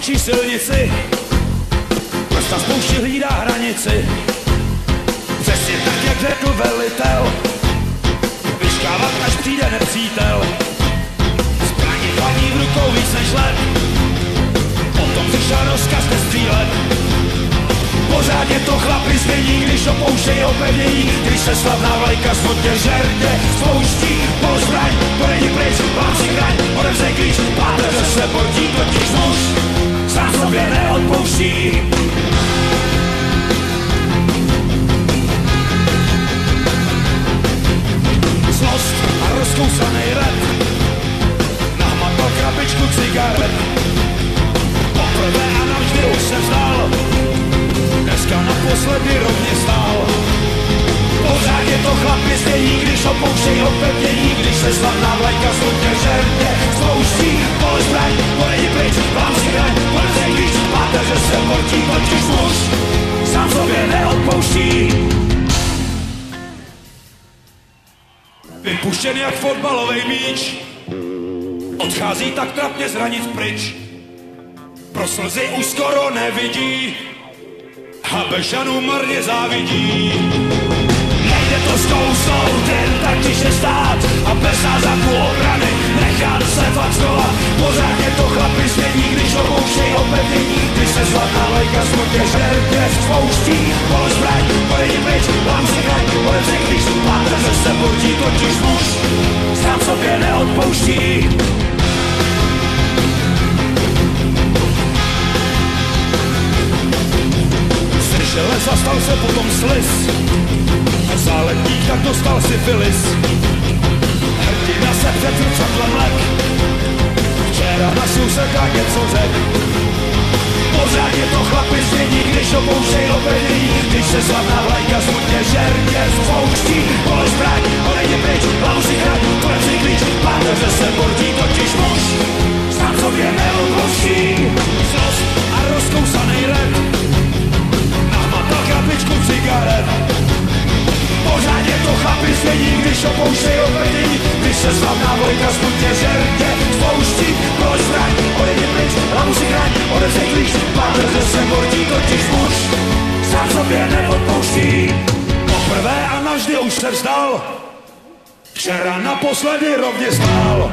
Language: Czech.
točí silnici, prsta spoušti hlídá hranici. Přesně tak, jak řekl velitel, vyčkávat, až přijde nepřítel. Zbraní chladí v rukou víc než let, potom přišel rozkaz nestřílet. Pořád je to chlapi změní, když opouštějí opevnění, když se slavná vlajka smutně žerdě spouští. Pol zbraň, pojedi pryč, vám si chraň, odevřej klíč, páteře se portí, totiž muž sám sobě neodpouští. Zlost a rozkousanej rep nahmatal krabičku cigaret. Poprvé a navždy už jsem vzdal, dneska naposledy rovně stál. Pořád je to chlapi zdění, když opouštějí opevnění, když se slavná vlajka smutně žerdě spouští. Pole zbraň, odejdi pryč, vám si hraň, odevřej klíč, páteře se portí, totiž muž sám sobě neodpouští. Vypuštěn jak fotbalovej míč, odchází tak trapně z hranic pryč. Pro slzy už skoro nevidí, Habešanu marně závidí. Nejde to zkousnout, jen tak tiše stát a bez náznaku obrany nechat se fackovat. Pořád je to chlapi změní, když opouštějí opevnění, když se slavná vlajka smutně žerdě spouští. Pol zbraň, odejdi pryč, vám si hraň, odevřej klíč, páteře se portí, totiž muž sám sobě neodpouští. Žele zastal se potom sliz, záletník tak dostal syfilis. Hrdina se přetrcatl mlek, včera na souseda něco řek. Pořád je to chlapi změní, když opouštějí opevnění, když se slavná vlajka smutně žerdě spouští. Pole zbraň, odejdi pryč, hlavu si chraň, odevřej klíč, páteře se portí, totiž muž sám sobě neodpouští. Zlost a rozkousanej rep nahmatal krabičku cigaret. Pořád je to chlapi změní, když opouštějí opevnění, když se slavná vlajka smutně žerdě spouští. Pole zbraň, odejdi pryč, hlavu si chraň, odevřej klíč, páteře se portí, totiž muž sám sobě neodpouští. Poprvé a navždy už se vzdal, včera naposledy rovně stál.